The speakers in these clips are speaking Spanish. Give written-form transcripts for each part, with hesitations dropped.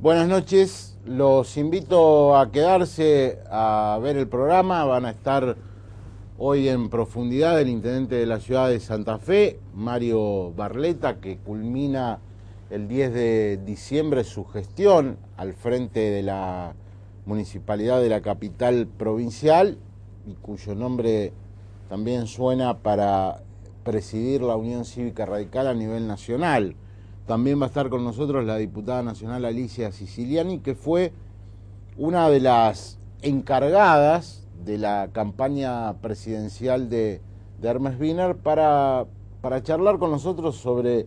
Buenas noches, los invito a quedarse a ver el programa. Van a estar hoy en profundidad el intendente de la ciudad de Santa Fe, Mario Barletta, que culmina el 10 de diciembre su gestión al frente de la municipalidad de la capital provincial y cuyo nombre también suena para presidir la Unión Cívica Radical a nivel nacional. También va a estar con nosotros la diputada nacional Alicia Siciliani, que fue una de las encargadas de la campaña presidencial de Hermes Wiener para charlar con nosotros sobre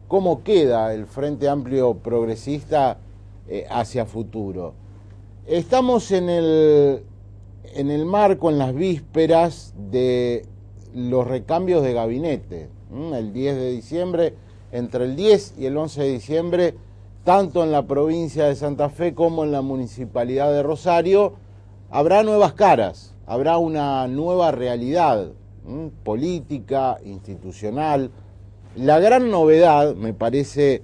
cómo queda el Frente Amplio Progresista hacia futuro. Estamos en el marco, en las vísperas de los recambios de gabinete. El 10 de diciembre, entre el 10 y el 11 de diciembre, tanto en la provincia de Santa Fe como en la municipalidad de Rosario, habrá nuevas caras, habrá una nueva realidad política, institucional. La gran novedad, me parece,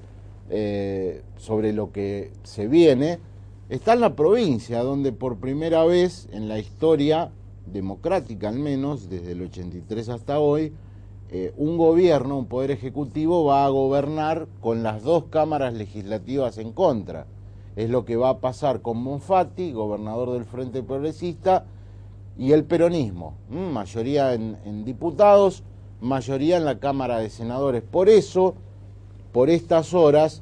sobre lo que se viene, está en la provincia, donde por primera vez en la historia democrática, al menos desde el 83 hasta hoy, un gobierno, un poder ejecutivo va a gobernar con las dos cámaras legislativas en contra. Es lo que va a pasar con Bonfatti, gobernador del Frente Progresista, y el peronismo, mayoría en diputados, mayoría en la Cámara de Senadores. Por eso, por estas horas,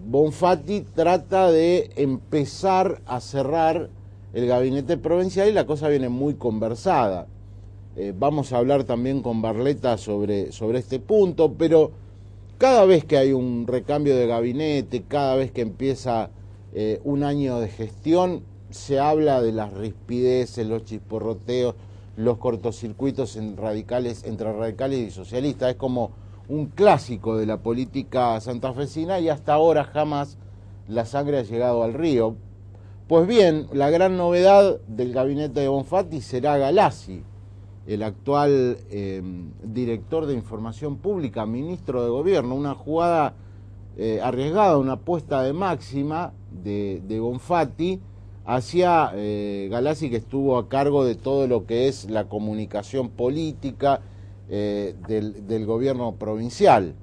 Bonfatti trata de empezar a cerrar el gabinete provincial y la cosa viene muy conversada. Vamos a hablar también con Barletta sobre este punto, pero cada vez que hay un recambio de gabinete, cada vez que empieza un año de gestión, se habla de las rispideces, los chisporroteos, los cortocircuitos entre radicales y socialistas. Es como un clásico de la política santafesina y hasta ahora jamás la sangre ha llegado al río. Pues bien, la gran novedad del gabinete de Bonfatti será Galassi, el actual director de Información Pública, ministro de Gobierno. Una jugada arriesgada, una apuesta de máxima de Bonfatti hacia Galassi, que estuvo a cargo de todo lo que es la comunicación política del gobierno provincial.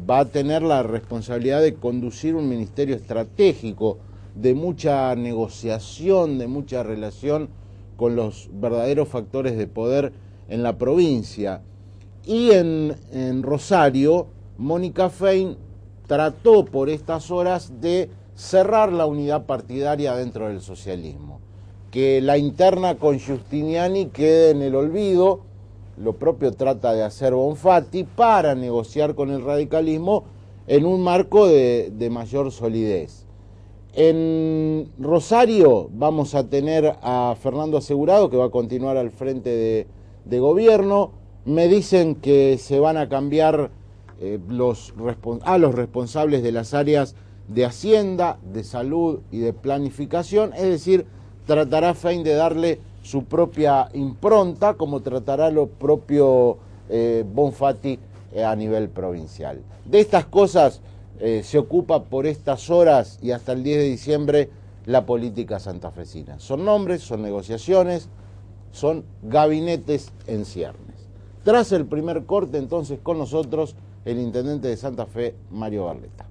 Va a tener la responsabilidad de conducir un ministerio estratégico, de mucha negociación, de mucha relación con los verdaderos factores de poder en la provincia. Y en Rosario, Mónica Fein trató por estas horas de cerrar la unidad partidaria dentro del socialismo, que la interna con Giustiniani quede en el olvido. Lo propio trata de hacer Bonfatti para negociar con el radicalismo en un marco de mayor solidez. En Rosario vamos a tener a Fernando Asegurado, que va a continuar al frente de gobierno. Me dicen que se van a cambiar los responsables de las áreas de Hacienda, de Salud y de Planificación, es decir, tratará Fein de darle su propia impronta, como tratará lo propio Bonfatti a nivel provincial. De estas cosas se ocupa por estas horas y hasta el 10 de diciembre la política santafesina. Son nombres, son negociaciones, son gabinetes en ciernes. Tras el primer corte, entonces, con nosotros el intendente de Santa Fe, Mario Barletta.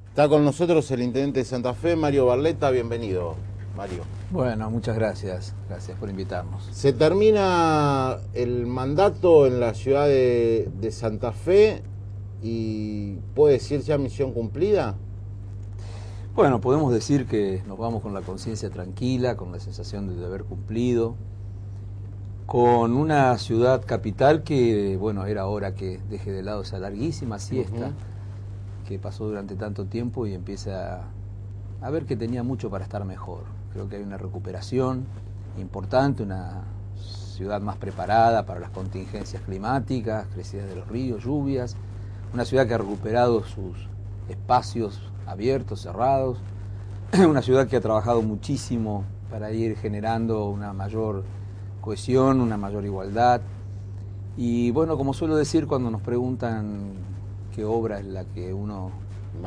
Está con nosotros el intendente de Santa Fe, Mario Barletta. Bienvenido, Mario. Bueno, muchas gracias. Gracias por invitarnos. Se termina el mandato en la ciudad de Santa Fe y ¿puede decir ya misión cumplida? Bueno, podemos decir que nos vamos con la conciencia tranquila, con la sensación de haber cumplido, con una ciudad capital que, bueno, era hora que deje de lado esa larguísima siesta que pasó durante tanto tiempo y empieza a ver que tenía mucho para estar mejor. Creo que hay una recuperación importante, una ciudad más preparada para las contingencias climáticas, crecidas de los ríos, lluvias, una ciudad que ha recuperado sus espacios abiertos, cerrados, una ciudad que ha trabajado muchísimo para ir generando una mayor cohesión, una mayor igualdad, Y bueno, como suelo decir cuando nos preguntan qué obra es la que uno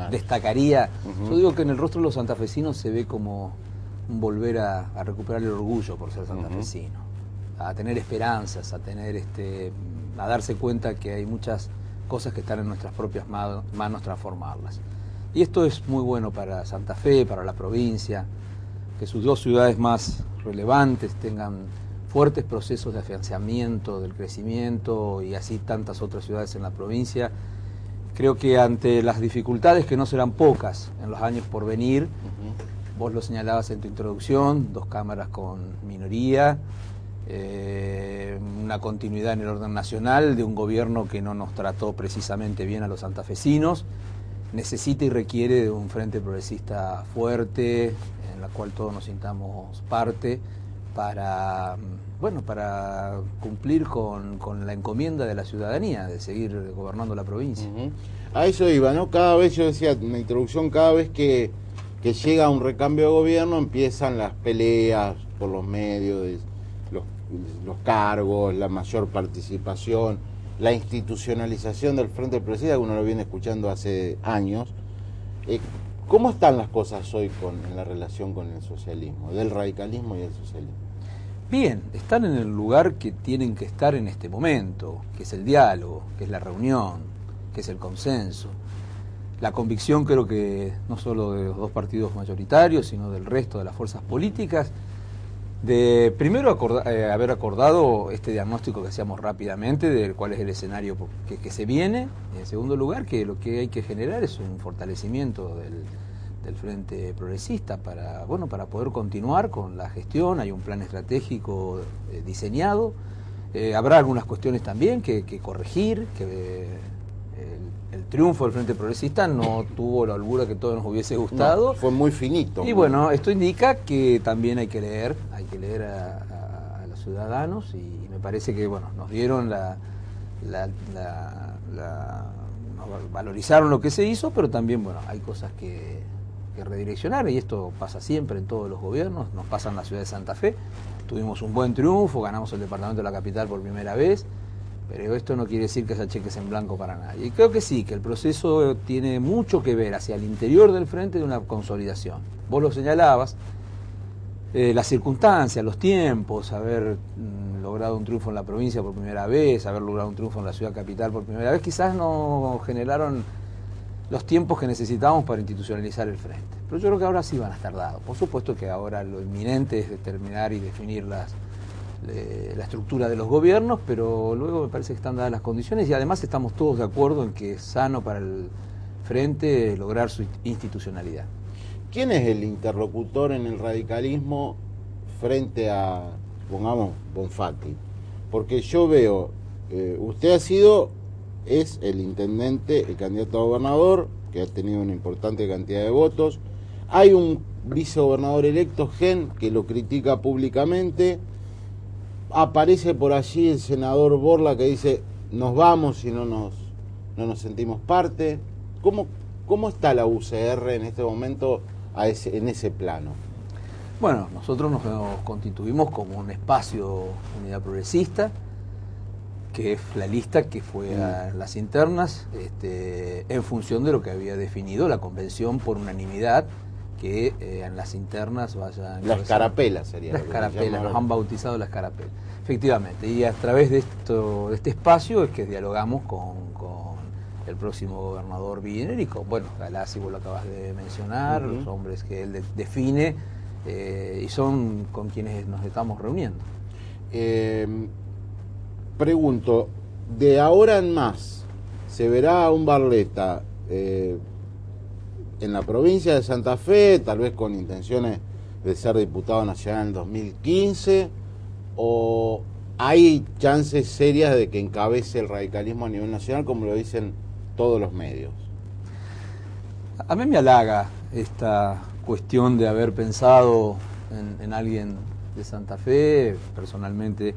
destacaría, yo digo que en el rostro de los santafesinos se ve como un volver a recuperar el orgullo por ser santafesino, a tener esperanzas, a darse cuenta que hay muchas cosas que están en nuestras propias manos transformarlas. Y esto es muy bueno para Santa Fe, para la provincia, que sus dos ciudades más relevantes tengan fuertes procesos de afianzamiento del crecimiento y así tantas otras ciudades en la provincia. Creo que ante las dificultades, que no serán pocas en los años por venir, vos lo señalabas en tu introducción, 2 cámaras con minoría, una continuidad en el orden nacional de un gobierno que no nos trató precisamente bien a los santafesinos, necesita y requiere de un frente progresista fuerte, en la cual todos nos sintamos parte, para cumplir con la encomienda de la ciudadanía, de seguir gobernando la provincia. A eso iba, ¿no? Cada vez, yo decía en la introducción, cada vez que llega un recambio de gobierno empiezan las peleas por los medios, los cargos, la mayor participación, la institucionalización del Frente Progresista, que uno lo viene escuchando hace años. ¿Cómo están las cosas hoy en la relación con el socialismo, del radicalismo y el socialismo? Bien, están en el lugar que tienen que estar en este momento, que es el diálogo, que es la reunión, que es el consenso. La convicción, creo que no solo de los 2 partidos mayoritarios, sino del resto de las fuerzas políticas, de primero haber acordado este diagnóstico que hacíamos rápidamente de cuál es el escenario que se viene, y en segundo lugar que lo que hay que generar es un fortalecimiento del Frente Progresista para poder continuar con la gestión. Hay un plan estratégico diseñado, habrá algunas cuestiones también que corregir, que el triunfo del Frente Progresista no tuvo la holgura que todos nos hubiese gustado. No, fue muy finito. Y bueno, esto indica que también hay que leer a los ciudadanos, y me parece que nos dieron valorizaron lo que se hizo, pero también hay cosas que redireccionar, y esto pasa siempre en todos los gobiernos, nos pasa en la ciudad de Santa Fe. Tuvimos un buen triunfo, ganamos el departamento de la capital por primera vez, pero esto no quiere decir que haya cheques en blanco para nadie. Y creo que sí, que el proceso tiene mucho que ver hacia el interior del frente de una consolidación. Vos lo señalabas, las circunstancias, los tiempos, haber logrado un triunfo en la provincia por primera vez, haber logrado un triunfo en la ciudad capital por primera vez, quizás no generaron los tiempos que necesitábamos para institucionalizar el frente. Pero yo creo que ahora sí van a estar dados. Por supuesto que ahora lo inminente es determinar y definir la estructura de los gobiernos, pero luego me parece que están dadas las condiciones, y además estamos todos de acuerdo en que es sano para el frente lograr su institucionalidad. ¿Quién es el interlocutor en el radicalismo frente a, pongamos, Bonfatti? Porque yo veo, usted es el intendente, el candidato a gobernador, que ha tenido una importante cantidad de votos. Hay un vicegobernador electo, Gen, que lo critica públicamente. Aparece por allí el senador Borla, que dice, nos vamos si no nos sentimos parte. ¿Cómo está la UCR en este momento en ese plano? Bueno, nosotros nos constituimos como un espacio Unidad Progresista, que es la lista que fue a las internas, en función de lo que había definido la convención por unanimidad, que en las internas vayan... La escarapela sería. La escarapela, nos han bautizado la escarapela, efectivamente, y a través de este espacio es que dialogamos con el próximo gobernador Villenerico. Bueno, Galassi, vos lo acabas de mencionar, los hombres que él define, y son con quienes nos estamos reuniendo. Pregunto, de ahora en más, ¿se verá un Barletta en la provincia de Santa Fe, tal vez con intenciones de ser diputado nacional en 2015, o hay chances serias de que encabece el radicalismo a nivel nacional, como lo dicen todos los medios? A mí me halaga esta cuestión de haber pensado en alguien de Santa Fe, personalmente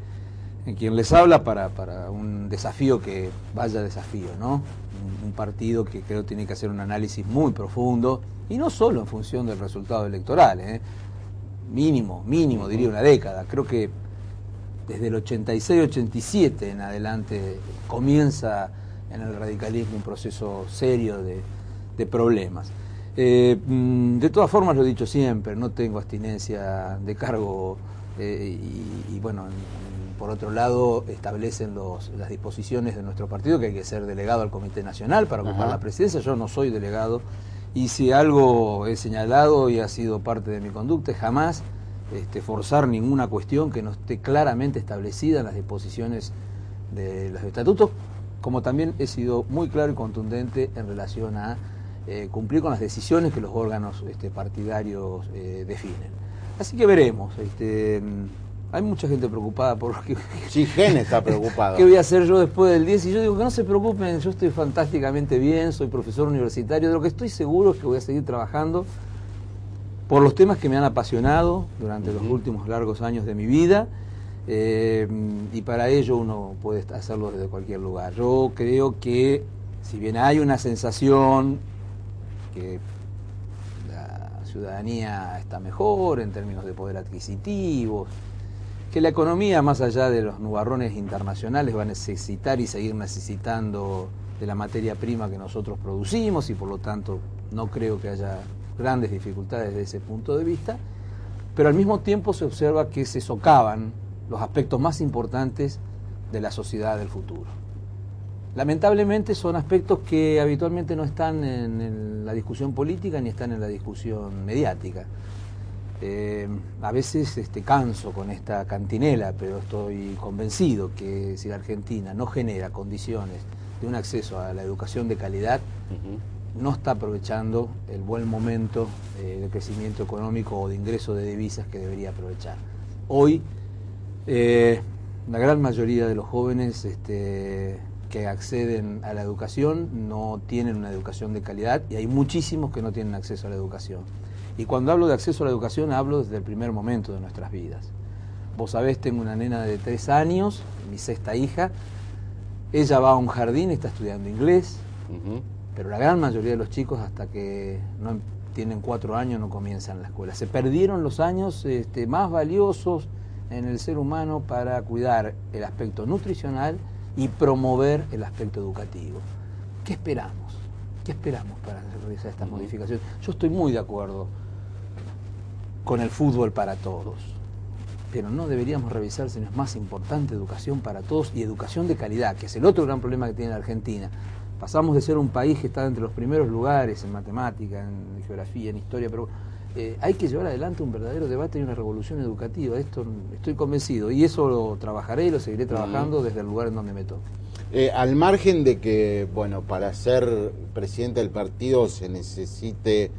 en quien les habla, para un desafío que vaya desafío, ¿no? Un partido que creo tiene que hacer un análisis muy profundo, y no solo en función del resultado electoral, mínimo diría una década. Creo que desde el 86-87 en adelante comienza en el radicalismo un proceso serio de problemas. De todas formas, lo he dicho siempre, no tengo abstinencia de cargo y bueno, por otro lado establecen las disposiciones de nuestro partido que hay que ser delegado al Comité Nacional para ocupar la presidencia. Yo no soy delegado y si algo he señalado y ha sido parte de mi conducta es jamás forzar ninguna cuestión que no esté claramente establecida en las disposiciones de los estatutos, como también he sido muy claro y contundente en relación a cumplir con las decisiones que los órganos partidarios definen. Así que veremos. Hay mucha gente preocupada por qué. Sí, Gen está preocupado. ¿Qué voy a hacer yo después del 10? Y yo digo que no se preocupen, yo estoy fantásticamente bien, soy profesor universitario. De lo que estoy seguro es que voy a seguir trabajando por los temas que me han apasionado durante los últimos largos años de mi vida. Y para ello uno puede hacerlo desde cualquier lugar. Yo creo que, si bien hay una sensación que la ciudadanía está mejor en términos de poder adquisitivo, que la economía, más allá de los nubarrones internacionales, va a necesitar y seguir necesitando de la materia prima que nosotros producimos, y por lo tanto no creo que haya grandes dificultades desde ese punto de vista, pero al mismo tiempo se observa que se socavan los aspectos más importantes de la sociedad del futuro. Lamentablemente son aspectos que habitualmente no están en la discusión política ni están en la discusión mediática. A veces canso con esta cantinela, pero estoy convencido que si la Argentina no genera condiciones de un acceso a la educación de calidad, no está aprovechando el buen momento de crecimiento económico o de ingreso de divisas que debería aprovechar. Hoy, la gran mayoría de los jóvenes que acceden a la educación no tienen una educación de calidad, y hay muchísimos que no tienen acceso a la educación. Y cuando hablo de acceso a la educación, hablo desde el primer momento de nuestras vidas. Vos sabés, tengo una nena de 3 años, mi 6ª hija. Ella va a un jardín, está estudiando inglés, pero la gran mayoría de los chicos, hasta que no tienen 4 años, no comienzan la escuela. Se perdieron los años más valiosos en el ser humano para cuidar el aspecto nutricional y promover el aspecto educativo. ¿Qué esperamos? ¿Qué esperamos para realizar estas modificaciones? Yo estoy muy de acuerdo con el fútbol para todos, pero no deberíamos revisar si no es más importante educación para todos y educación de calidad, que es el otro gran problema que tiene la Argentina. Pasamos de ser un país que está entre los primeros lugares en matemática, en geografía, en historia, pero hay que llevar adelante un verdadero debate y una revolución educativa. De esto estoy convencido, y eso lo trabajaré y lo seguiré trabajando desde el lugar en donde me toque. Al margen de que, bueno, para ser presidente del partido se necesite,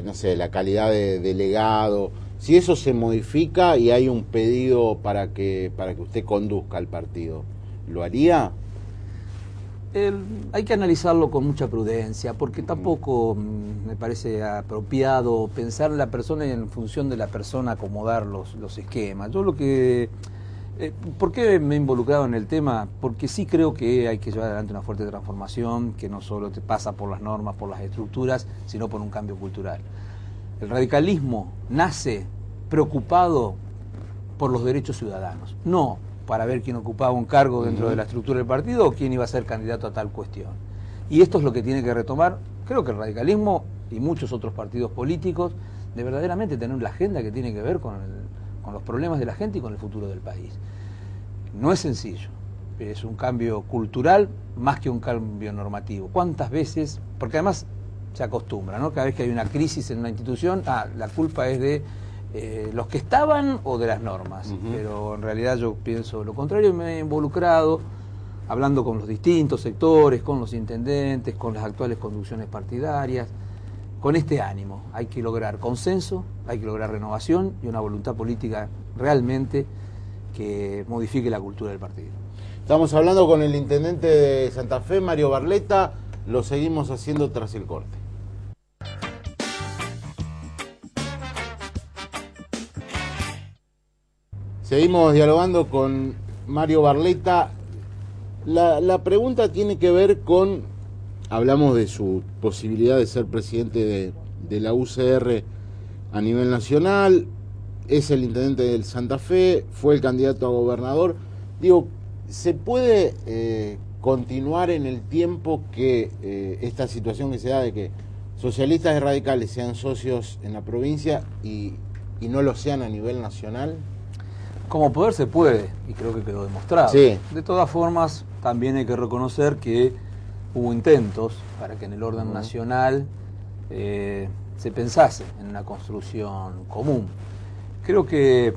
no sé, la calidad de delegado, si eso se modifica y hay un pedido para que usted conduzca el partido, ¿lo haría? Hay que analizarlo con mucha prudencia, porque tampoco me parece apropiado pensar en la persona y en función de la persona acomodar los esquemas. Yo lo que... ¿Por qué me he involucrado en el tema? Porque sí creo que hay que llevar adelante una fuerte transformación que no solo te pasa por las normas, por las estructuras, sino por un cambio cultural. El radicalismo nace preocupado por los derechos ciudadanos, no para ver quién ocupaba un cargo dentro de la estructura del partido o quién iba a ser candidato a tal cuestión. Y esto es lo que tiene que retomar, creo que el radicalismo y muchos otros partidos políticos, de verdaderamente tener la agenda que tiene que ver con los problemas de la gente y con el futuro del país. No es sencillo, es un cambio cultural más que un cambio normativo. ¿Cuántas veces? Porque además se acostumbra, ¿no? Cada vez que hay una crisis en una institución, la culpa es de los que estaban o de las normas. Pero en realidad yo pienso lo contrario, y me he involucrado hablando con los distintos sectores, con los intendentes, con las actuales conducciones partidarias, con este ánimo. Hay que lograr consenso, hay que lograr renovación y una voluntad política realmente que modifique la cultura del partido. Estamos hablando con el intendente de Santa Fe, Mario Barletta. Lo seguimos haciendo tras el corte. Seguimos dialogando con Mario Barletta. La pregunta tiene que ver con... Hablamos de su posibilidad de ser presidente de la UCR a nivel nacional. es el intendente del Santa Fe, fue el candidato a gobernador. Digo, ¿se puede continuar en el tiempo que esta situación que se da de que socialistas y radicales sean socios en la provincia y no lo sean a nivel nacional? Como poder se puede, y creo que quedó demostrado. Sí. De todas formas, también hay que reconocer que hubo intentos para que en el orden nacional se pensase en una construcción común. Creo que,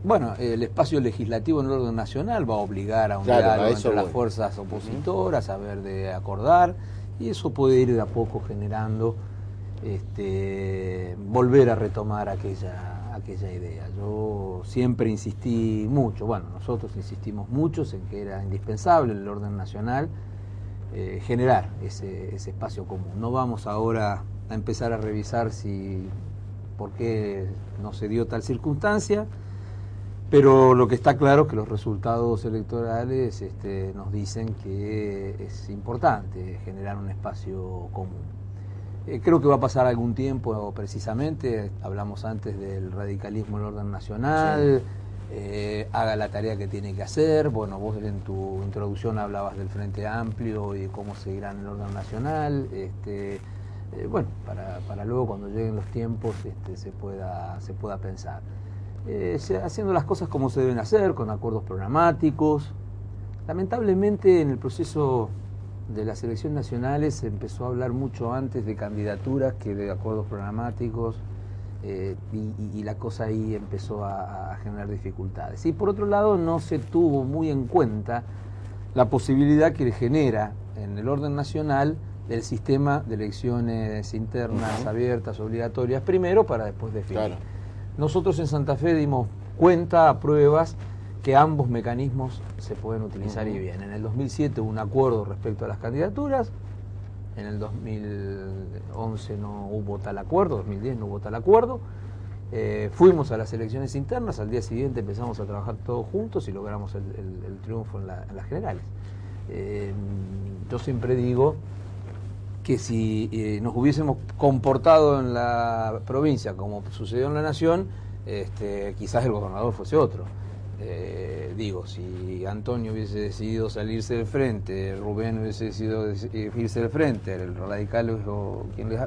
bueno, el espacio legislativo en el orden nacional va a obligar a un diálogo entre las fuerzas opositoras, a ver de acordar, y eso puede ir de a poco generando, volver a retomar aquella idea. Yo siempre insistí mucho, bueno, nosotros insistimos mucho en que era indispensable en el orden nacional generar ese espacio común. No vamos ahora a empezar a revisar por qué no se dio tal circunstancia, pero lo que está claro es que los resultados electorales nos dicen que es importante generar un espacio común. Creo que va a pasar algún tiempo precisamente, hablamos antes del radicalismo en el orden nacional, haga la tarea que tiene que hacer. Bueno, vos en tu introducción hablabas del Frente Amplio y cómo seguirá en el orden nacional. Bueno, para luego cuando lleguen los tiempos se pueda pensar. Haciendo las cosas como se deben hacer, con acuerdos programáticos. Lamentablemente en el proceso de las elecciones nacionales se empezó a hablar mucho antes de candidaturas que de acuerdos programáticos, y la cosa ahí empezó a generar dificultades. Y por otro lado no se tuvo muy en cuenta la posibilidad que genera en el orden nacional el sistema de elecciones internas abiertas, obligatorias, primero para después definir. Claro. Nosotros en Santa Fe dimos cuenta a pruebas que ambos mecanismos se pueden utilizar y bien. En el 2007 hubo un acuerdo respecto a las candidaturas, en el 2011 no hubo tal acuerdo, 2010 no hubo tal acuerdo. Fuimos a las elecciones internas, al día siguiente empezamos a trabajar todos juntos y logramos el triunfo en las generales. Yo siempre digo que si nos hubiésemos comportado en la provincia como sucedió en la nación, quizás el gobernador fuese otro. Si Antonio hubiese decidido salirse del frente, Rubén hubiese decidido irse del frente, el radical o quien les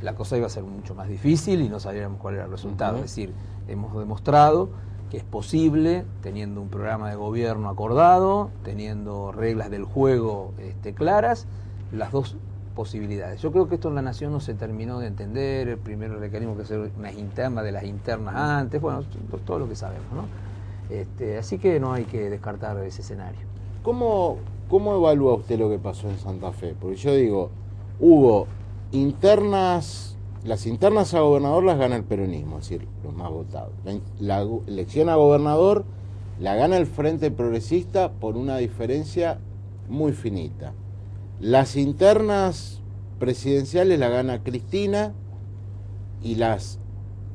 la cosa iba a ser mucho más difícil y no sabíamos cuál era el resultado. Es decir, hemos demostrado que es posible, teniendo un programa de gobierno acordado, teniendo reglas del juego claras, las dos posibilidades. Yo creo que esto en la nación no se terminó de entender. El primer mecanismo que hacer unas internas de las internas antes, bueno, todo lo que sabemos, ¿no? Así que no hay que descartar ese escenario. ¿Cómo evalúa usted lo que pasó en Santa Fe? Porque yo digo, hubo internas, las internas a gobernador las gana el peronismo, es decir, los más votados. La elección a gobernador la gana el Frente Progresista por una diferencia muy finita. Las internas presidenciales la gana Cristina y las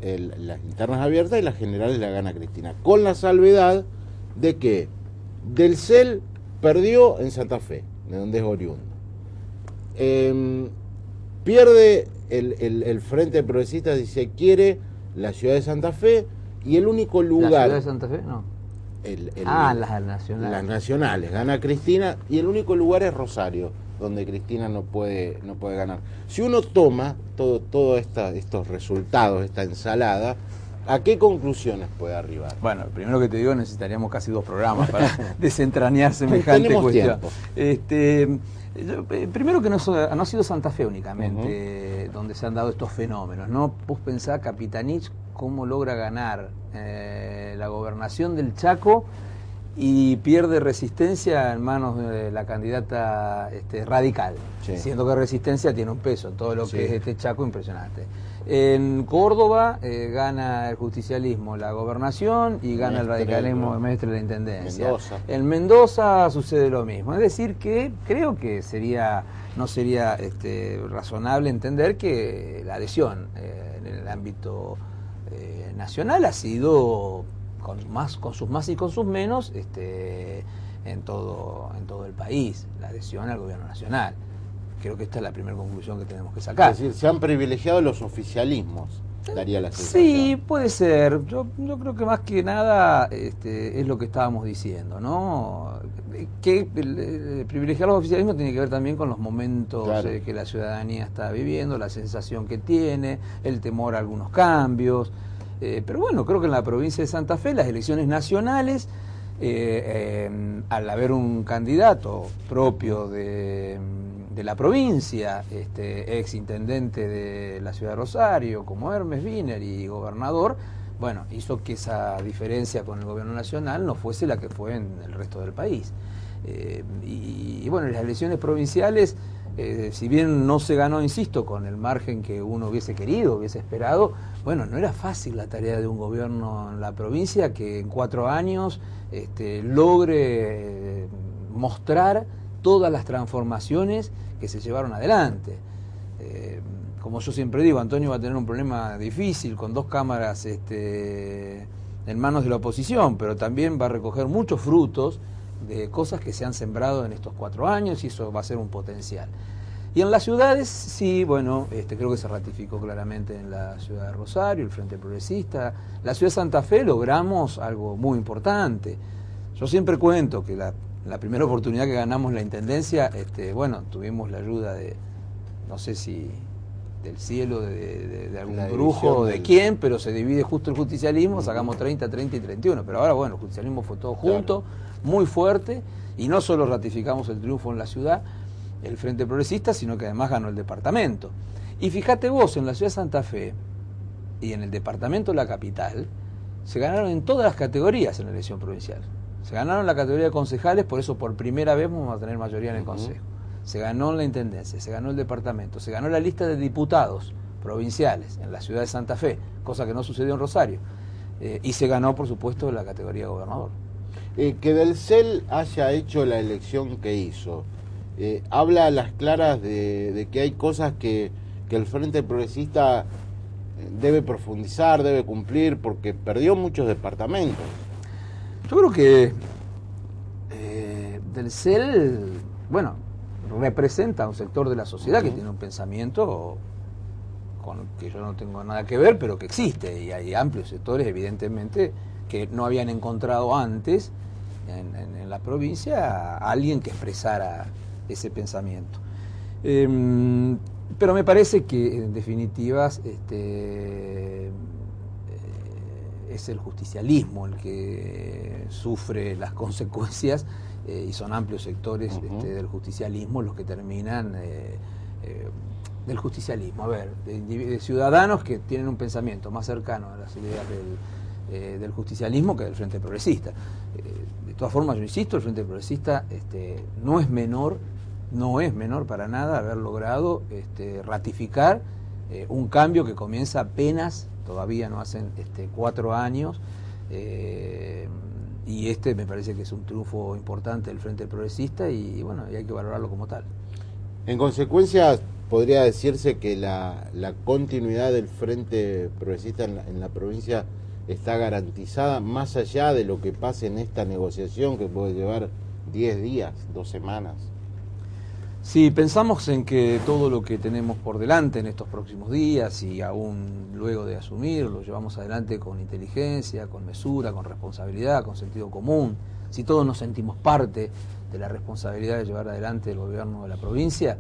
internas abiertas y las generales la gana Cristina, con la salvedad de que Del CEL perdió en Santa Fe, de donde es oriundo. Pierde el Frente Progresista, si se quiere, la ciudad de Santa Fe, y el único lugar... ¿La ciudad de Santa Fe? No. Las nacionales. Las nacionales, gana Cristina, y el único lugar es Rosario, donde Cristina no puede ganar. Si uno toma todos estos resultados, esta ensalada, ¿a qué conclusiones puede arribar? Bueno, primero que te digo, necesitaríamos casi 2 programas para desentrañar semejante cuestión. Primero que no ha sido Santa Fe únicamente donde se han dado estos fenómenos, ¿no? Vos pensás, Capitanich, cómo logra ganar la gobernación del Chaco y pierde Resistencia en manos de la candidata radical, siendo que Resistencia tiene un peso en todo lo que es Chaco impresionante. En Córdoba gana el justicialismo la gobernación y gana el radicalismo el Mestre de la intendencia. En Mendoza sucede lo mismo. Es decir, que creo que no sería razonable entender que la adhesión en el ámbito nacional ha sido con sus más y con sus menos en todo el país, la adhesión al gobierno nacional. Creo que esta es la primera conclusión que tenemos que sacar. Es decir, se han privilegiado los oficialismos daría la sensación. Sí, puede ser. Yo creo que más que nada es lo que estábamos diciendo, ¿no? Que privilegiar los oficialismos tiene que ver también con los momentos Claro. que la ciudadanía está viviendo, la sensación que tiene, el temor a algunos cambios. Pero bueno, creo que en la provincia de Santa Fe las elecciones nacionales, al haber un candidato propio de la provincia, ex intendente de la ciudad de Rosario, como Hermes Wiener, y gobernador, bueno, hizo que esa diferencia con el gobierno nacional no fuese la que fue en el resto del país. Y bueno, las elecciones provinciales, si bien no se ganó, insisto, con el margen que uno hubiese querido, hubiese esperado, bueno, no era fácil la tarea de un gobierno en la provincia que en 4 años logre mostrar todas las transformaciones que se llevaron adelante. Como yo siempre digo, Antonio va a tener un problema difícil con 2 cámaras en manos de la oposición, pero también va a recoger muchos frutos de cosas que se han sembrado en estos 4 años, y eso va a ser un potencial. Y en las ciudades, sí, bueno, creo que se ratificó claramente en la ciudad de Rosario, el Frente Progresista. La ciudad de Santa Fe logramos algo muy importante. Yo siempre cuento que la primera oportunidad que ganamos la intendencia, bueno, tuvimos la ayuda de, no sé si del cielo, de algún brujo, de quién, pero se divide justo el justicialismo, sacamos 30, 30 y 31. Pero ahora, bueno, el justicialismo fue todo junto, muy fuerte, y no solo ratificamos el triunfo en la ciudad, el Frente Progresista, sino que además ganó el departamento. Y fíjate vos, en la ciudad de Santa Fe y en el departamento de la capital, se ganaron en todas las categorías en la elección provincial. Se ganaron la categoría de concejales, por eso por primera vez vamos a tener mayoría en el Consejo. Se ganó en la intendencia, se ganó el departamento, se ganó la lista de diputados provinciales en la ciudad de Santa Fe, cosa que no sucedió en Rosario. Y se ganó, por supuesto, la categoría de gobernador. Que del CEL haya hecho la elección que hizo, habla a las claras de que hay cosas que el Frente Progresista debe profundizar, debe cumplir, porque perdió muchos departamentos. Yo creo que del CEL, bueno, representa un sector de la sociedad que tiene un pensamiento con que yo no tengo nada que ver, pero que existe, y hay amplios sectores, evidentemente, que no habían encontrado antes en la provincia a alguien que expresara ese pensamiento. Pero me parece que, en definitivas, es el justicialismo el que sufre las consecuencias, y son amplios sectores del justicialismo los que terminan del justicialismo. A ver, de ciudadanos que tienen un pensamiento más cercano a las ideas del justicialismo que del Frente Progresista. De todas formas, yo insisto, el Frente Progresista no es menor para nada haber logrado ratificar un cambio que comienza apenas, todavía no hacen 4 años, y me parece que es un triunfo importante del Frente Progresista, y bueno, y hay que valorarlo como tal. En consecuencia, podría decirse que la continuidad del Frente Progresista en la provincia está garantizada, más allá de lo que pase en esta negociación que puede llevar 10 días, 2 semanas. Si pensamos en que todo lo que tenemos por delante en estos próximos días, y aún luego de asumir, lo llevamos adelante con inteligencia, con mesura, con responsabilidad, con sentido común, si todos nos sentimos parte de la responsabilidad de llevar adelante el gobierno de la provincia,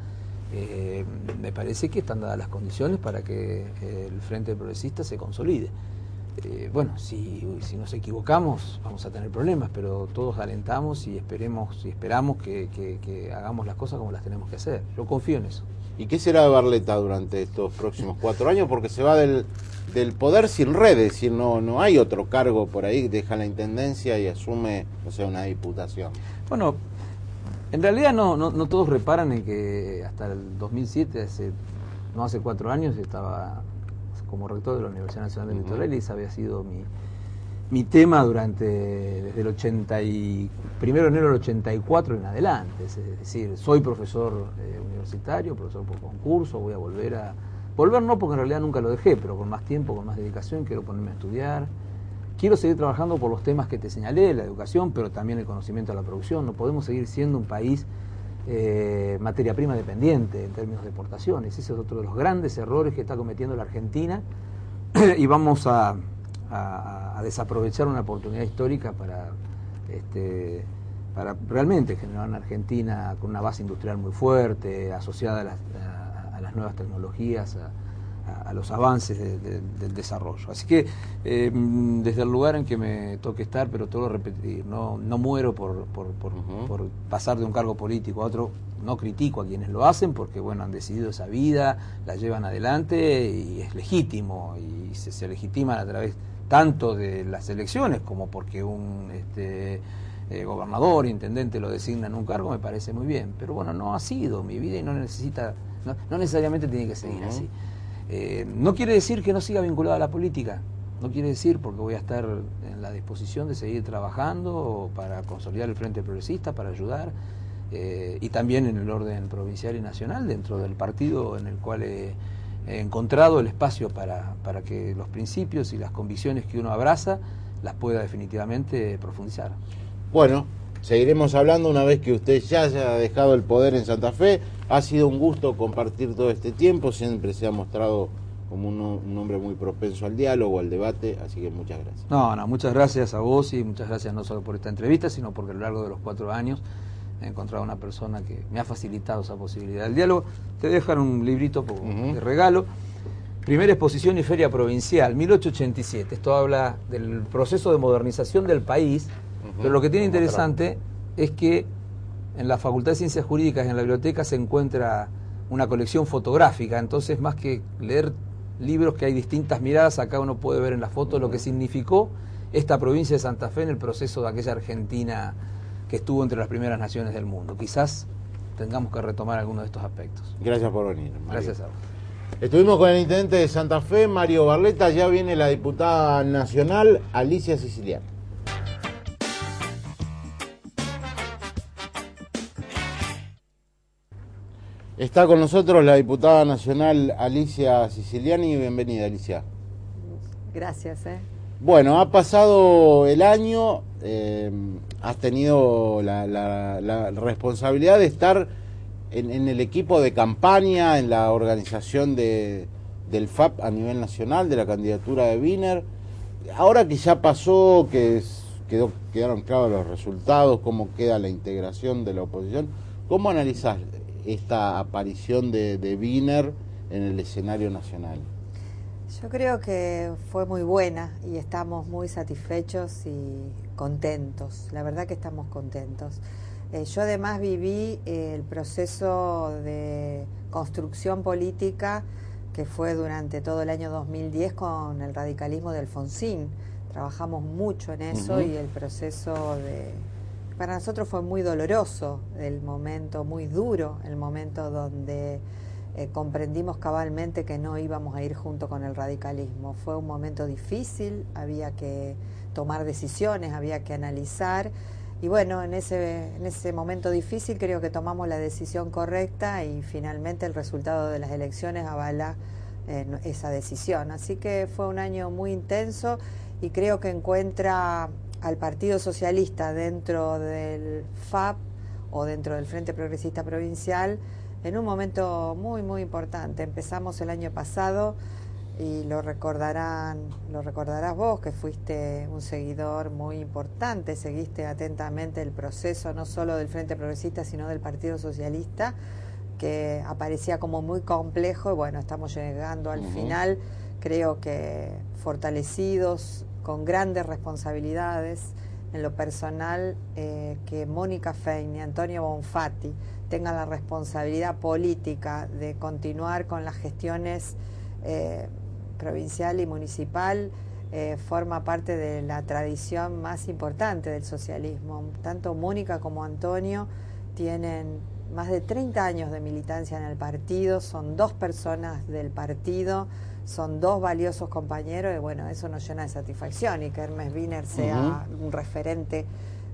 me parece que están dadas las condiciones para que el Frente Progresista se consolide. Bueno, si nos equivocamos vamos a tener problemas, pero todos alentamos y esperamos que hagamos las cosas como las tenemos que hacer. Yo confío en eso. ¿Y qué será de Barletta durante estos próximos 4 años? Porque se va del poder sin redes, es decir, no hay otro cargo por ahí, deja la intendencia y asume, o sea, una diputación. Bueno, en realidad no todos reparan en que hasta el 2007, no hace 4 años, estaba como rector de la Universidad Nacional del Litoral, y ese había sido mi tema desde el 1 de enero del 84 en adelante. Es decir, soy profesor universitario, profesor por concurso, voy a volver no porque en realidad nunca lo dejé, pero con más tiempo, con más dedicación, quiero ponerme a estudiar. Quiero seguir trabajando por los temas que te señalé, la educación, pero también el conocimiento de la producción. No podemos seguir siendo un país materia prima dependiente en términos de exportaciones. Ese es otro de los grandes errores que está cometiendo la Argentina y vamos a desaprovechar una oportunidad histórica para realmente generar una Argentina con una base industrial muy fuerte, asociada a las nuevas tecnologías, a los avances del desarrollo. Así que desde el lugar en que me toque estar, pero todo lo repetir, no muero por pasar de un cargo político a otro, no critico a quienes lo hacen porque bueno, han decidido esa vida, la llevan adelante y es legítimo, y se legitiman a través tanto de las elecciones como porque un gobernador, intendente lo designa en un cargo, me parece muy bien, pero bueno, no ha sido mi vida y no necesariamente tiene que seguir así. No quiere decir que no siga vinculado a la política, no quiere decir, porque voy a estar en la disposición de seguir trabajando para consolidar el Frente Progresista, para ayudar, y también en el orden provincial y nacional, dentro del partido en el cual he encontrado el espacio para que los principios y las convicciones que uno abraza las pueda definitivamente profundizar. Bueno, seguiremos hablando una vez que usted ya haya dejado el poder en Santa Fe. Ha sido un gusto compartir todo este tiempo, siempre se ha mostrado como un hombre muy propenso al diálogo, al debate, así que muchas gracias. No, muchas gracias a vos y muchas gracias no solo por esta entrevista, sino porque a lo largo de los 4 años he encontrado una persona que me ha facilitado esa posibilidad del diálogo. Te dejan un librito de regalo. Primera exposición y feria provincial, 1887. Esto habla del proceso de modernización del país, pero lo que tiene interesante es que en la Facultad de Ciencias Jurídicas, en la biblioteca, se encuentra una colección fotográfica. Entonces, más que leer libros que hay distintas miradas, acá uno puede ver en la foto lo que significó esta provincia de Santa Fe en el proceso de aquella Argentina que estuvo entre las primeras naciones del mundo. Quizás tengamos que retomar algunos de estos aspectos. Gracias por venir, Mario. Gracias a vos. Estuvimos con el intendente de Santa Fe, Mario Barletta. Ya viene la diputada nacional, Alicia Siciliani. Está con nosotros la diputada nacional Alicia Siciliani. Bienvenida, Alicia. Gracias. Bueno, ha pasado el año, has tenido la responsabilidad de estar en el equipo de campaña, en la organización del FAP a nivel nacional, de la candidatura de Wiener. Ahora que ya pasó, que quedaron claros los resultados, cómo queda la integración de la oposición, ¿cómo analizás esta aparición de Wiener en el escenario nacional? Yo creo que fue muy buena y estamos muy satisfechos y contentos. La verdad que estamos contentos. Yo además viví el proceso de construcción política que fue durante todo el año 2010 con el radicalismo de Alfonsín. Trabajamos mucho en eso y el proceso para nosotros fue muy doloroso, el momento muy duro, el momento donde comprendimos cabalmente que no íbamos a ir junto con el radicalismo. Fue un momento difícil, había que tomar decisiones, había que analizar. Y bueno, en ese momento difícil creo que tomamos la decisión correcta y finalmente el resultado de las elecciones avala esa decisión. Así que fue un año muy intenso y creo que encuentra al Partido Socialista dentro del FAP o dentro del Frente Progresista Provincial en un momento muy, muy importante. Empezamos el año pasado y lo recordarás vos, que fuiste un seguidor muy importante, seguiste atentamente el proceso no solo del Frente Progresista, sino del Partido Socialista, que aparecía como muy complejo, y bueno, estamos llegando al final, creo que fortalecidos, con grandes responsabilidades, en lo personal, que Mónica Fein y Antonio Bonfatti tengan la responsabilidad política de continuar con las gestiones provincial y municipal, forma parte de la tradición más importante del socialismo. Tanto Mónica como Antonio tienen más de 30 años de militancia en el partido, son 2 personas del partido, son 2 valiosos compañeros y bueno, eso nos llena de satisfacción, y que Hermes Wiener sea un referente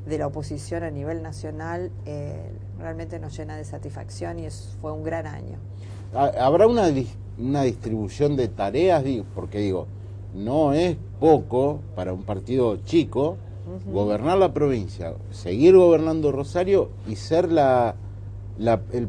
de la oposición a nivel nacional realmente nos llena de satisfacción y fue un gran año. ¿Habrá una distribución de tareas? Porque no es poco para un partido chico gobernar la provincia, seguir gobernando Rosario y ser la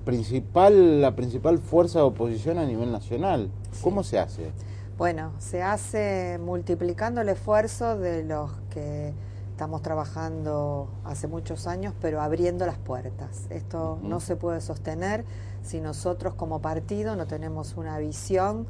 principal fuerza de oposición a nivel nacional. ¿Cómo se hace? Bueno, se hace multiplicando el esfuerzo de los que estamos trabajando hace muchos años, pero abriendo las puertas. Esto no se puede sostener si nosotros como partido no tenemos una visión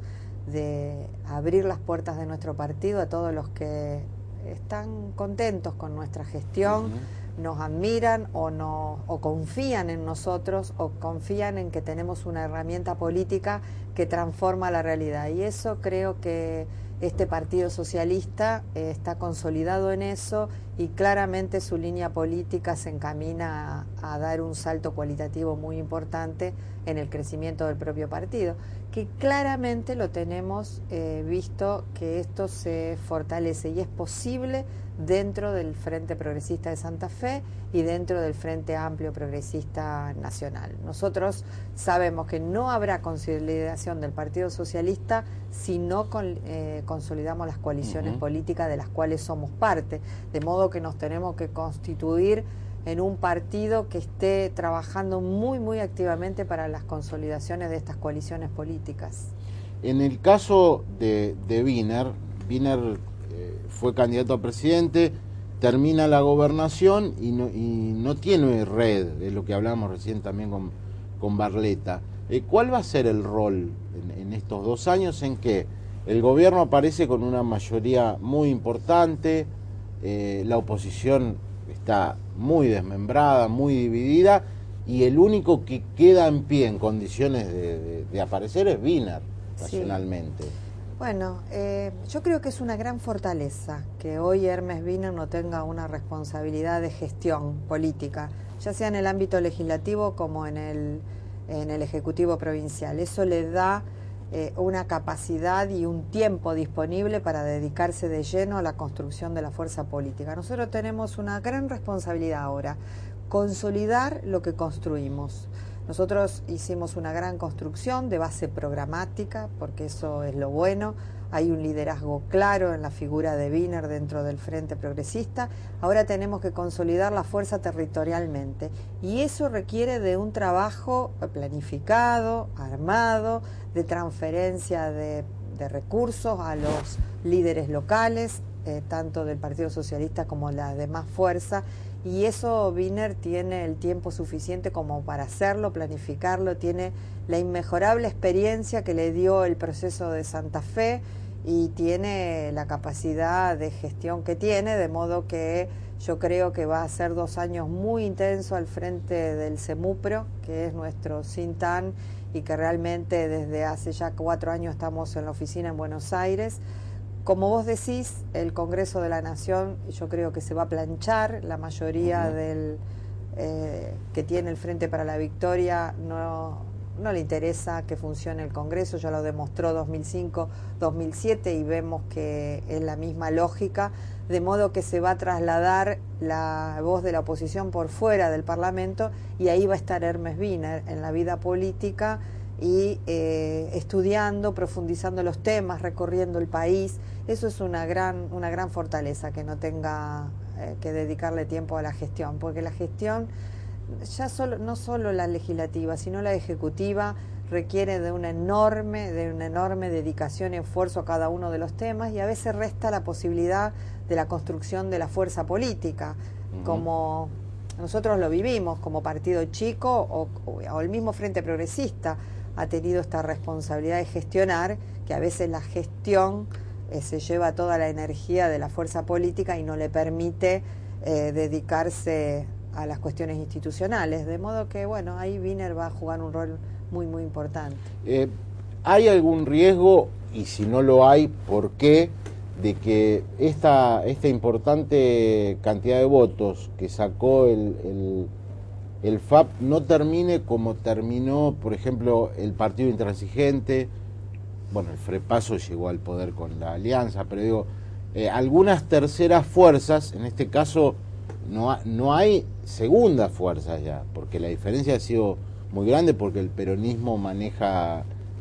de abrir las puertas de nuestro partido a todos los que están contentos con nuestra gestión, nos admiran o confían en nosotros o confían en que tenemos una herramienta política que transforma la realidad. Y eso creo que este Partido Socialista está consolidado en eso y claramente su línea política se encamina a dar un salto cualitativo muy importante en el crecimiento del propio partido, que claramente lo tenemos visto que esto se fortalece y es posible dentro del Frente Progresista de Santa Fe y dentro del Frente Amplio Progresista Nacional. Nosotros sabemos que no habrá consolidación del Partido Socialista si no consolidamos las coaliciones políticas de las cuales somos parte, de modo que nos tenemos que constituir en un partido que esté trabajando muy activamente para las consolidaciones de estas coaliciones políticas. En el caso de Wiener fue candidato a presidente, termina la gobernación y no tiene red, de lo que hablábamos recién también con Barletta. ¿Cuál va a ser el rol en estos 2 años en que el gobierno aparece con una mayoría muy importante, la oposición está muy desmembrada, muy dividida, y el único que queda en pie en condiciones de aparecer es Wiener, nacionalmente? Bueno, yo creo que es una gran fortaleza que hoy Hermes Wiener no tenga una responsabilidad de gestión política, ya sea en el ámbito legislativo como en el Ejecutivo Provincial. Eso le da una capacidad y un tiempo disponible para dedicarse de lleno a la construcción de la fuerza política. Nosotros tenemos una gran responsabilidad ahora, consolidar lo que construimos. Nosotros hicimos una gran construcción de base programática, porque eso es lo bueno. Hay un liderazgo claro en la figura de Wiener dentro del Frente Progresista. Ahora tenemos que consolidar la fuerza territorialmente y eso requiere de un trabajo planificado, armado, de transferencia de recursos a los líderes locales, tanto del Partido Socialista como las demás fuerzas. Y eso Wiener tiene el tiempo suficiente como para hacerlo, planificarlo, tiene la inmejorable experiencia que le dio el proceso de Santa Fe y tiene la capacidad de gestión que tiene, de modo que yo creo que va a ser 2 años muy intensos al frente del CEMUPRO, que es nuestro Sintan, y que realmente desde hace ya 4 años estamos en la oficina en Buenos Aires. Como vos decís, el Congreso de la Nación yo creo que se va a planchar, la mayoría que tiene el Frente para la Victoria no le interesa que funcione el Congreso, ya lo demostró 2005, 2007 y vemos que es la misma lógica, de modo que se va a trasladar la voz de la oposición por fuera del Parlamento y ahí va a estar Hermes Wiener en la vida política y estudiando, profundizando los temas, recorriendo el país. Eso es una gran fortaleza, que no tenga que dedicarle tiempo a la gestión, porque la gestión, ya no solo la legislativa, sino la ejecutiva, requiere de una enorme dedicación y esfuerzo a cada uno de los temas y a veces resta la posibilidad de la construcción de la fuerza política, como nosotros lo vivimos como partido chico o el mismo Frente Progresista ha tenido esta responsabilidad de gestionar, que a veces la gestión se lleva toda la energía de la fuerza política y no le permite dedicarse a las cuestiones institucionales, de modo que bueno, ahí Wiener va a jugar un rol muy importante. ¿Hay algún riesgo, y si no lo hay, por qué, de que esta importante cantidad de votos que sacó el FAP no termine como terminó, por ejemplo, el Partido Intransigente? Bueno, el FREPASO llegó al poder con la alianza, pero digo, algunas terceras fuerzas, en este caso no hay segunda fuerza ya, porque la diferencia ha sido muy grande, porque el peronismo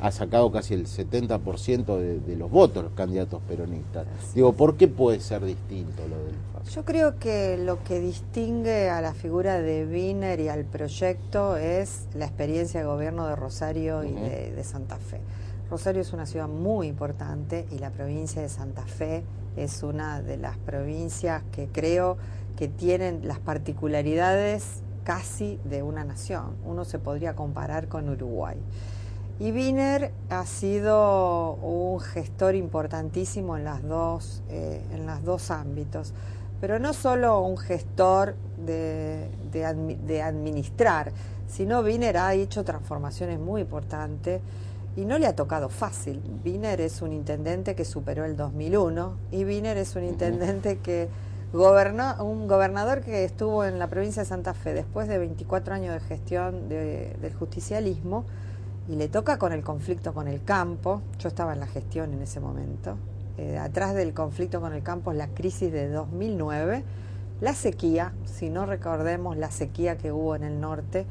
ha sacado casi el 70% de los votos, los candidatos peronistas. Digo, ¿por qué puede ser distinto lo del FAP? Yo creo que lo que distingue a la figura de Wiener y al proyecto es la experiencia de gobierno de Rosario y de Santa Fe. Rosario es una ciudad muy importante y la provincia de Santa Fe es una de las provincias que creo que tienen las particularidades casi de una nación. Uno se podría comparar con Uruguay. Y Wiener ha sido un gestor importantísimo en los dos ámbitos, pero no solo un gestor de administrar, sino Wiener ha hecho transformaciones muy importantes y no le ha tocado fácil. Wiener es un intendente que superó el 2001 y Wiener es un intendente que un gobernador que estuvo en la provincia de Santa Fe después de 24 años de gestión del justicialismo, y le toca con el conflicto con el campo. Yo estaba en la gestión en ese momento. Atrás del conflicto con el campo es la crisis de 2009, la sequía, si no recordemos la sequía que hubo en el norte.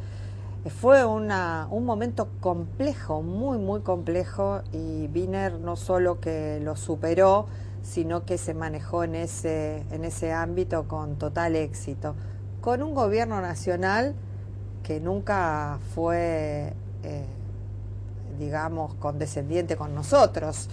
Fue un momento complejo, muy, muy complejo, y Wiener no solo que lo superó, sino que se manejó en ese ámbito con total éxito, con un gobierno nacional que nunca fue digamos, condescendiente con nosotros.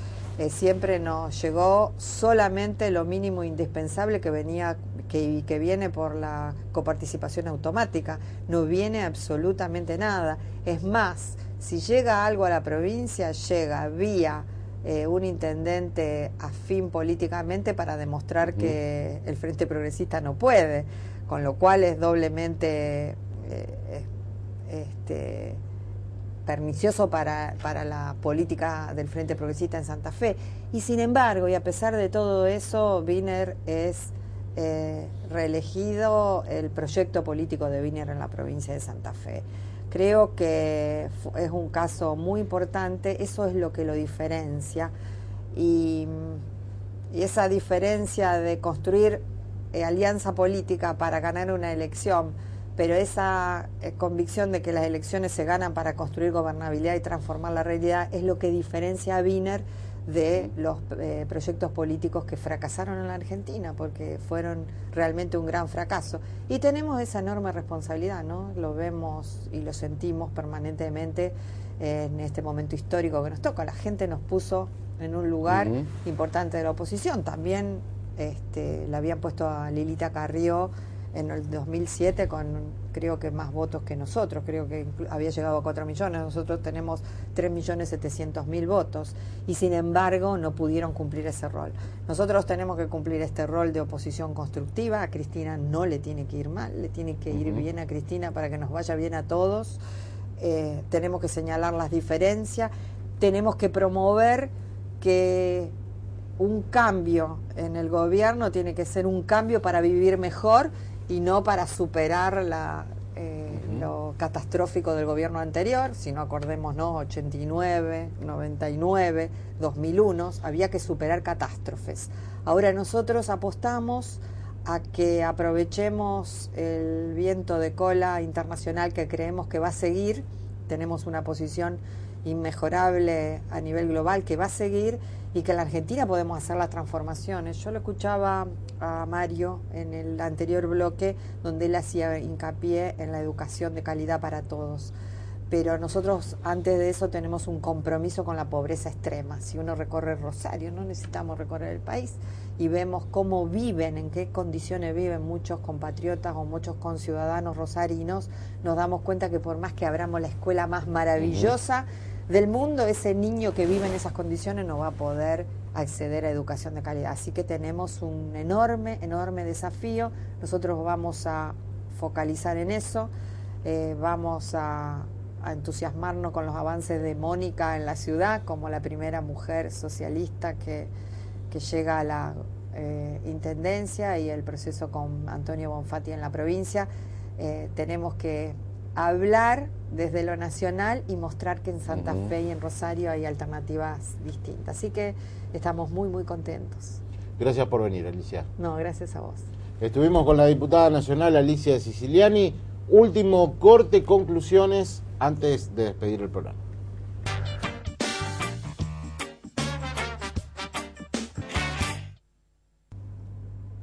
Siempre nos llegó solamente lo mínimo indispensable que viene por la coparticipación automática. No viene absolutamente nada. Es más, si llega algo a la provincia, llega vía un intendente afín políticamente para demostrar que el Frente Progresista no puede, con lo cual es doblemente pernicioso para la política del Frente Progresista en Santa Fe. Y sin embargo, y a pesar de todo eso, Wiener es reelegido el proyecto político de Wiener en la provincia de Santa Fe. Creo que es un caso muy importante, eso es lo que lo diferencia, y esa diferencia de construir alianza política para ganar una elección, pero esa convicción de que las elecciones se ganan para construir gobernabilidad y transformar la realidad es lo que diferencia a Wiener de los proyectos políticos que fracasaron en la Argentina, porque fueron realmente un gran fracaso. Y tenemos esa enorme responsabilidad, ¿no? Lo vemos y lo sentimos permanentemente en este momento histórico que nos toca. La gente nos puso en un lugar importante de la oposición. También la habían puesto a Lilita Carrió en el 2007 con creo que más votos que nosotros, creo que había llegado a 4 millones, nosotros tenemos 3.700.000 votos, y sin embargo no pudieron cumplir ese rol. Nosotros tenemos que cumplir este rol de oposición constructiva. A Cristina no le tiene que ir mal, le tiene que ir bien a Cristina para que nos vaya bien a todos. Tenemos que señalar las diferencias, tenemos que promover que un cambio en el gobierno tiene que ser un cambio para vivir mejor y no para superar lo catastrófico del gobierno anterior. Si no, acordémonos, 89, 99, 2001, había que superar catástrofes. Ahora nosotros apostamos a que aprovechemos el viento de cola internacional que creemos que va a seguir. Tenemos una posición inmejorable a nivel global que va a seguir, y que en la Argentina podemos hacer las transformaciones. Yo lo escuchaba a Mario en el anterior bloque, donde él hacía hincapié en la educación de calidad para todos. Pero nosotros antes de eso tenemos un compromiso con la pobreza extrema. Si uno recorre Rosario, no necesitamos recorrer el país, y vemos cómo viven, en qué condiciones viven muchos compatriotas o muchos conciudadanos rosarinos, nos damos cuenta que por más que abramos la escuela más maravillosa del mundo, ese niño que vive en esas condiciones no va a poder acceder a educación de calidad. Así que tenemos un enorme, enorme desafío. Nosotros vamos a focalizar en eso, vamos a entusiasmarnos con los avances de Mónica en la ciudad, como la primera mujer socialista que llega a la intendencia, y el proceso con Antonio Bonfatti en la provincia. Tenemos que hablar desde lo nacional y mostrar que en Santa Fe y en Rosario hay alternativas distintas. Así que estamos muy, muy contentos. Gracias por venir, Alicia. No, gracias a vos. Estuvimos con la diputada nacional Alicia Siciliani. Último corte, conclusiones antes de despedir el programa.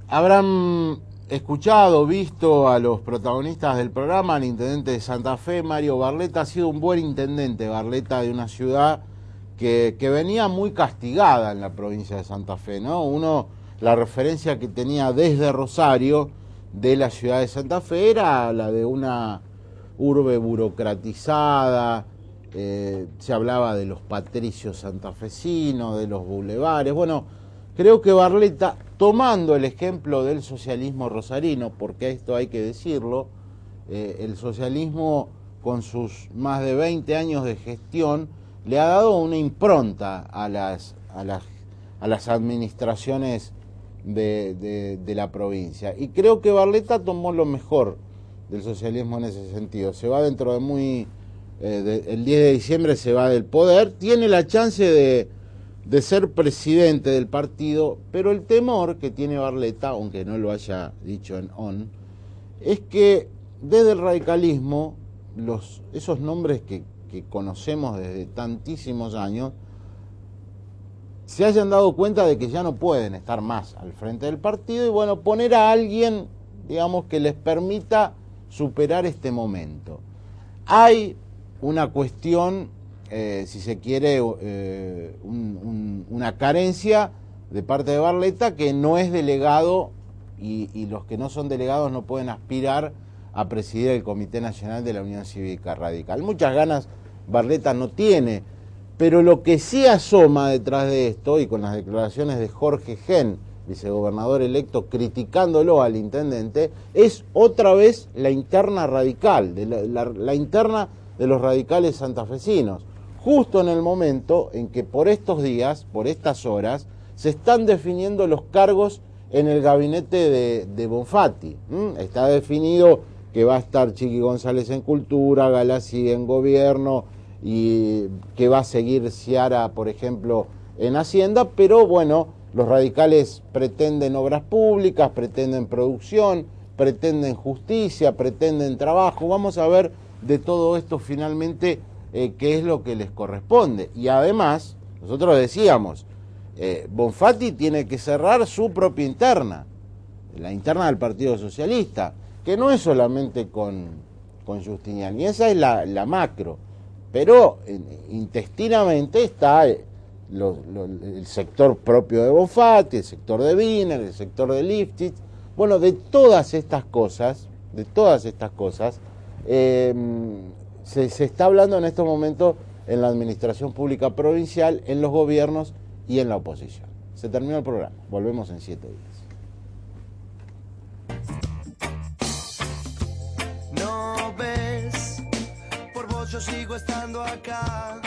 Habrán escuchado, visto a los protagonistas del programa. El intendente de Santa Fe, Mario Barletta, ha sido un buen intendente. Barletta, de una ciudad que venía muy castigada en la provincia de Santa Fe, ¿no? La referencia que tenía desde Rosario de la ciudad de Santa Fe era la de una urbe burocratizada, se hablaba de los patricios santafesinos, de los bulevares. Bueno, creo que Barletta, tomando el ejemplo del socialismo rosarino, porque esto hay que decirlo, el socialismo con sus más de 20 años de gestión le ha dado una impronta a las administraciones de la provincia. Y creo que Barletta tomó lo mejor del socialismo en ese sentido. Se va dentro de el 10 de diciembre se va del poder, tiene la chance de ser presidente del partido, pero el temor que tiene Barletta, aunque no lo haya dicho en ON, es que desde el radicalismo, esos nombres que conocemos desde tantísimos años, se hayan dado cuenta de que ya no pueden estar más al frente del partido y bueno, poner a alguien, digamos, que les permita superar este momento. Hay una cuestión, si se quiere, una carencia de parte de Barletta, que no es delegado y los que no son delegados no pueden aspirar a presidir el Comité Nacional de la Unión Cívica Radical. Muchas ganas Barletta no tiene, pero lo que sí asoma detrás de esto, y con las declaraciones de Jorge Gen, vicegobernador electo, criticándolo al intendente, es otra vez la interna radical, la interna de los radicales santafesinos, justo en el momento en que por estos días, por estas horas, se están definiendo los cargos en el gabinete de Bonfatti. Está definido que va a estar Chiqui González en Cultura, Galassi en Gobierno, y que va a seguir Ciara, por ejemplo, en Hacienda, pero bueno, los radicales pretenden obras públicas, pretenden producción, pretenden justicia, pretenden trabajo. Vamos a ver de todo esto finalmente qué es lo que les corresponde. Y además, nosotros decíamos, Bonfatti tiene que cerrar su propia interna, la interna del Partido Socialista, que no es solamente con Justiniani, esa es la macro. Pero intestinamente está el sector propio de Bonfatti, el sector de Wiener, el sector de Lifchitz. Bueno, de todas estas cosas, se está hablando en estos momentos en la administración pública provincial, en los gobiernos y en la oposición. Se terminó el programa. Volvemos en 7 días. Yo sigo estando acá.